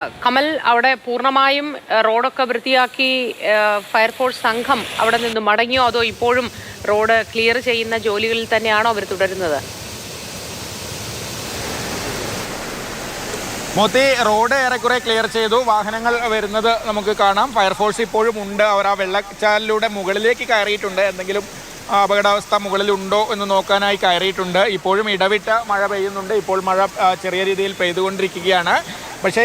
കമൽ, അവിടെ പൂർണ്ണമായും റോഡൊക്കെ വൃത്തിയാക്കി ഫയർഫോഴ്സ് സംഘം അവിടെ നിന്ന് മടങ്ങിയോ, അതോ ഇപ്പോഴും റോഡ് ക്ലിയർ ചെയ്യുന്ന ജോലികളിൽ തന്നെയാണോ അവർ തുടരുന്നത്? മോത്തി, റോഡ് ഏറെക്കുറെ ക്ലിയർ ചെയ്തു. വാഹനങ്ങൾ വരുന്നത് നമുക്ക് കാണാം. ഫയർഫോഴ്സ് ഇപ്പോഴും ഉണ്ട്. അവർ ആ വെള്ളച്ചാലിലൂടെ മുകളിലേക്ക് കയറിയിട്ടുണ്ട്. എന്തെങ്കിലും അപകടാവസ്ഥ മുകളിലുണ്ടോ എന്ന് നോക്കാനായി കയറിയിട്ടുണ്ട്. ഇപ്പോഴും ഇടവിട്ട മഴ പെയ്യുന്നുണ്ട്. ഇപ്പോൾ മഴ ചെറിയ രീതിയിൽ പെയ്തുകൊണ്ടിരിക്കുകയാണ്. പക്ഷേ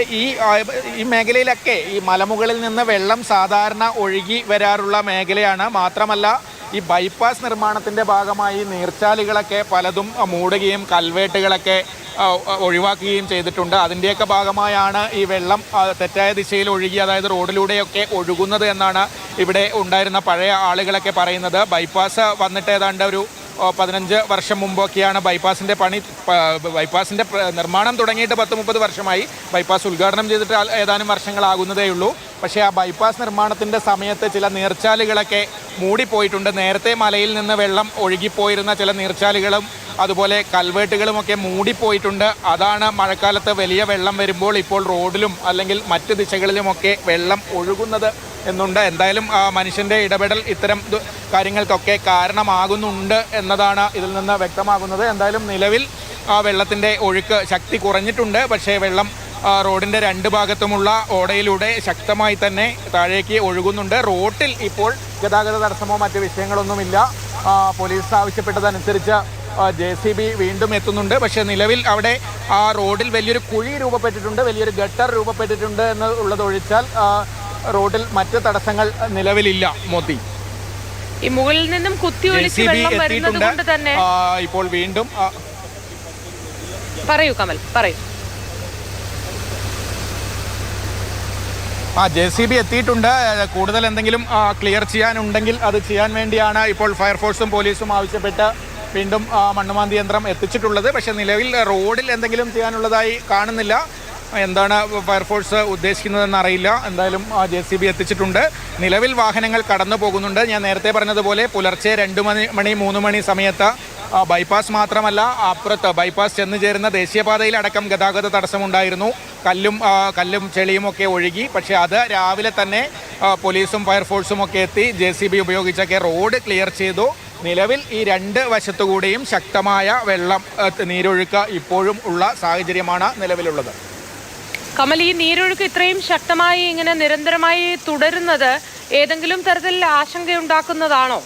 ഈ മേഖലയിലൊക്കെ ഈ മലമുകളിൽ നിന്ന് വെള്ളം സാധാരണ ഒഴുകി വരാറുള്ള മേഖലയാണ്. മാത്രമല്ല, ഈ ബൈപ്പാസ് നിർമ്മാണത്തിൻ്റെ ഭാഗമായി നീർച്ചാലുകളൊക്കെ പലതും മൂടുകയും കൽവേട്ടുകളൊക്കെ ഒഴിവാക്കുകയും ചെയ്തിട്ടുണ്ട്. അതിൻ്റെയൊക്കെ ഭാഗമായാണ് ഈ വെള്ളം തെറ്റായ ദിശയിൽ ഒഴുകി, അതായത് റോഡിലൂടെയൊക്കെ ഒഴുകുന്നത് എന്നാണ് ഇവിടെ ഉണ്ടായിരുന്ന പഴയ ആളുകളൊക്കെ പറയുന്നത്. ബൈപ്പാസ് വന്നിട്ട് ഏതാണ്ട് ഒരു 15 വർഷം മുമ്പൊക്കെയാണ് ബൈപ്പാസിൻ്റെ നിർമ്മാണം തുടങ്ങിയിട്ട് 10-30 വർഷമായി. ബൈപ്പാസ് ഉദ്ഘാടനം ചെയ്തിട്ട് ഏതാനും വർഷങ്ങളാകുന്നതേ ഉള്ളൂ. പക്ഷേ ആ ബൈപ്പാസ് നിർമ്മാണത്തിൻ്റെ സമയത്ത് ചില നീർച്ചാലുകളൊക്കെ മൂടിപ്പോയിട്ടുണ്ട്. നേരത്തെ മലയിൽ നിന്ന് വെള്ളം ഒഴുകിപ്പോയിരുന്ന ചില നീർച്ചാലുകളും അതുപോലെ കൽവേട്ടുകളുമൊക്കെ മൂടിപ്പോയിട്ടുണ്ട്. അതാണ് മഴക്കാലത്ത് വലിയ വെള്ളം വരുമ്പോൾ ഇപ്പോൾ റോഡിലും അല്ലെങ്കിൽ മറ്റ് ദിശകളിലുമൊക്കെ വെള്ളം ഒഴുകുന്നത് എന്നുണ്ട്. എന്തായാലും മനുഷ്യൻ്റെ ഇടപെടൽ ഇത്തരം കാര്യങ്ങൾക്കൊക്കെ കാരണമാകുന്നുണ്ട് എന്നതാണ് ഇതിൽ നിന്ന് വ്യക്തമാകുന്നത്. എന്തായാലും നിലവിൽ വെള്ളത്തിൻ്റെ ഒഴുക്ക് ശക്തി കുറഞ്ഞിട്ടുണ്ട്. പക്ഷേ വെള്ളം റോഡിൻ്റെ രണ്ട് ഭാഗത്തുമുള്ള ഓടയിലൂടെ ശക്തമായി തന്നെ താഴേക്ക് ഒഴുകുന്നുണ്ട്. റോഡിൽ ഇപ്പോൾ ഗതാഗത തടസ്സമോ മറ്റ് വിഷയങ്ങളൊന്നുമില്ല. പോലീസ് ആവശ്യപ്പെട്ടതനുസരിച്ച് JCB വീണ്ടും എത്തുന്നുണ്ട്. പക്ഷേ നിലവിൽ അവിടെ ആ റോഡിൽ വലിയൊരു കുഴി രൂപപ്പെട്ടിട്ടുണ്ട്, വലിയൊരു ഗട്ടർ രൂപപ്പെട്ടിട്ടുണ്ട് എന്നുള്ളതൊഴിച്ചാൽ റോഡിൽ മറ്റ് തടസ്സങ്ങൾ നിലവിലില്ല. മോത്തി, ഈ മുകളിൽ നിന്നും കുത്തിയൊലിച്ച് വെള്ളം വരുന്നത് കൊണ്ട് തന്നെ ഇപ്പോൾ വീണ്ടും പറയൂ കമൽ, പറയൂ. JCB എത്തിയിട്ടുണ്ട്. കൂടുതൽ എന്തെങ്കിലും ക്ലിയർ ചെയ്യാനുണ്ടെങ്കിൽ അത് ചെയ്യാൻ വേണ്ടിയാണ് ഇപ്പോൾ ഫയർഫോഴ്സും പോലീസും ആവശ്യപ്പെട്ട് വീണ്ടും മണ്ണുമാന്തി യന്ത്രം എത്തിച്ചിട്ടുള്ളത്. പക്ഷേ നിലവിൽ റോഡിൽ എന്തെങ്കിലും ചെയ്യാനുള്ളതായി കാണുന്നില്ല. എന്താണ് ഫയർഫോഴ്സ് ഉദ്ദേശിക്കുന്നതെന്ന് അറിയില്ല. എന്തായാലും JCB എത്തിച്ചിട്ടുണ്ട്. നിലവിൽ വാഹനങ്ങൾ കടന്നു പോകുന്നുണ്ട്. ഞാൻ നേരത്തെ പറഞ്ഞതുപോലെ പുലർച്ചെ 2 മണി 3 മണി സമയത്ത് ബൈപ്പാസ് മാത്രമല്ല, അപ്പുറത്ത് ബൈപ്പാസ് ചെന്ന് ചേരുന്ന ദേശീയപാതയിൽ അടക്കം ഗതാഗത തടസ്സമുണ്ടായിരുന്നു. കല്ലും ചെളിയും ഒക്കെ ഒഴുകി. പക്ഷേ അത് രാവിലെ തന്നെ പോലീസും ഫയർഫോഴ്സും ഒക്കെ എത്തി JCB ഉപയോഗിച്ചൊക്കെ റോഡ് ക്ലിയർ ചെയ്തു. നിലവിൽ ഈ രണ്ട് വശത്തുകൂടിയും ശക്തമായ നീരൊഴുക്ക് ഇപ്പോഴും ഉള്ള സാഹചര്യമാണ് നിലവിലുള്ളത്. കമൽ, ഈ നീരൊഴുക്ക് ഇത്രയും ശക്തമായി ഇങ്ങനെ നിരന്തരമായി തുടരുന്നത് ഏതെങ്കിലും തരത്തിൽ ആശങ്കയുണ്ടാക്കുന്നതാണോ?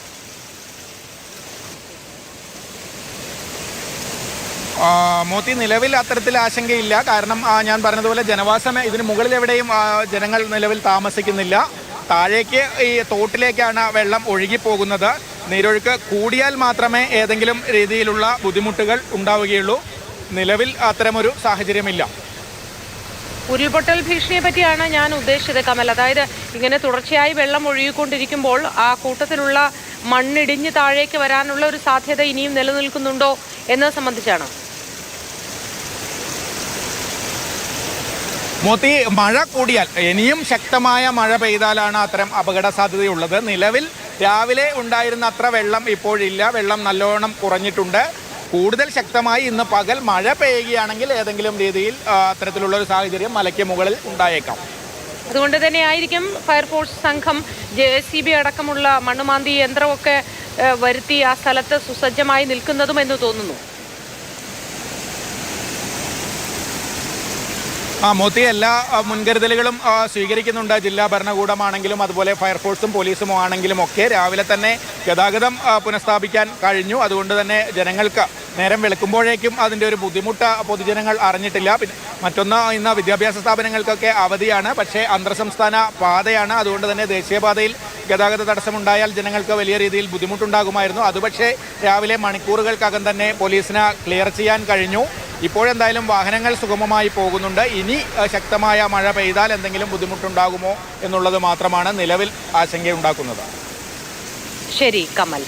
മോത്തി, നിലവിൽ അത്തരത്തിൽ ആശങ്കയില്ല. കാരണം ഞാൻ പറഞ്ഞതുപോലെ ഇതിന് മുകളിൽ എവിടെയും ജനങ്ങൾ നിലവിൽ താമസിക്കുന്നില്ല. താഴേക്ക് ഈ തോട്ടിലേക്കാണ് വെള്ളം ഒഴുകിപ്പോകുന്നത്. നീരൊഴുക്ക് കൂടിയാൽ മാത്രമേ ഏതെങ്കിലും രീതിയിലുള്ള ബുദ്ധിമുട്ടുകൾ ഉണ്ടാവുകയുള്ളൂ. നിലവിൽ അത്തരമൊരു സാഹചര്യമില്ല. ഉരുൾപൊട്ടൽ ഭീഷണിയെ പറ്റിയാണ് ഞാൻ ഉദ്ദേശിച്ചത് കമൽ. അതായത് ഇങ്ങനെ തുടർച്ചയായി വെള്ളം ഒഴുകിക്കൊണ്ടിരിക്കുമ്പോൾ ആ കൂട്ടത്തിലുള്ള മണ്ണിടിഞ്ഞ് താഴേക്ക് വരാനുള്ള ഒരു സാധ്യത ഇനിയും നിലനിൽക്കുന്നുണ്ടോ എന്നത് സംബന്ധിച്ചാണ്. മോത്തി, മഴ കൂടിയാൽ, ഇനിയും ശക്തമായ മഴ പെയ്താലാണ് അത്തരം അപകട സാധ്യതയുള്ളത്. നിലവിൽ രാവിലെ ഉണ്ടായിരുന്ന അത്ര വെള്ളം ഇപ്പോഴില്ല. വെള്ളം നല്ലോണം കുറഞ്ഞിട്ടുണ്ട്. കൂടുതൽ ശക്തമായി ഇന്ന് പകൽ മഴ പെയ്യുകയാണെങ്കിൽ ഏതെങ്കിലും രീതിയിൽ അത്തരത്തിലുള്ളൊരു സാഹചര്യം മലയ്ക്ക് മുകളിൽ ഉണ്ടായേക്കാം. അതുകൊണ്ട് തന്നെ ആയിരിക്കും ഫയർഫോഴ്സ് സംഘം JCB അടക്കമുള്ള മണ്ണുമാന്തി യന്ത്രമൊക്കെ വരുത്തി ആ സ്ഥലത്ത് സുസജ്ജമായി നിൽക്കുന്നതും എന്ന് തോന്നുന്നു. മോത്തി, എല്ലാ മുൻകരുതലുകളും സ്വീകരിക്കുന്നുണ്ട്. ജില്ലാ ഭരണകൂടമാണെങ്കിലും അതുപോലെ ഫയർഫോഴ്സും പോലീസും ആണെങ്കിലും ഒക്കെ രാവിലെ തന്നെ ഗതാഗതം പുനഃസ്ഥാപിക്കാൻ കഴിഞ്ഞു. അതുകൊണ്ട് തന്നെ ജനങ്ങൾക്ക് നേരം വെളുക്കുമ്പോഴേക്കും അതിൻ്റെ ഒരു ബുദ്ധിമുട്ട് പൊതുജനങ്ങൾ അറിഞ്ഞിട്ടില്ല. മറ്റൊന്ന്, ഇന്ന് വിദ്യാഭ്യാസ സ്ഥാപനങ്ങൾക്കൊക്കെ അവധിയാണ്. പക്ഷേ അന്തർ സംസ്ഥാന പാതയാണ്. അതുകൊണ്ട് തന്നെ ദേശീയപാതയിൽ ഗതാഗത തടസ്സമുണ്ടായാൽ ജനങ്ങൾക്ക് വലിയ രീതിയിൽ ബുദ്ധിമുട്ടുണ്ടാകുമായിരുന്നു. അത് പക്ഷേ രാവിലെ മണിക്കൂറുകൾക്കകം തന്നെ പോലീസിന് ക്ലിയർ ചെയ്യാൻ കഴിഞ്ഞു. ഇപ്പോഴെന്തായാലും വാഹനങ്ങൾ സുഗമമായി പോകുന്നുണ്ട്. ഇനി ശക്തമായ മഴ പെയ്താൽ എന്തെങ്കിലും ബുദ്ധിമുട്ടുണ്ടാകുമോ എന്നുള്ളത് മാത്രമാണ് നിലവിൽ ആശങ്കയുണ്ടാക്കുന്നത്. ശരി കമൽ.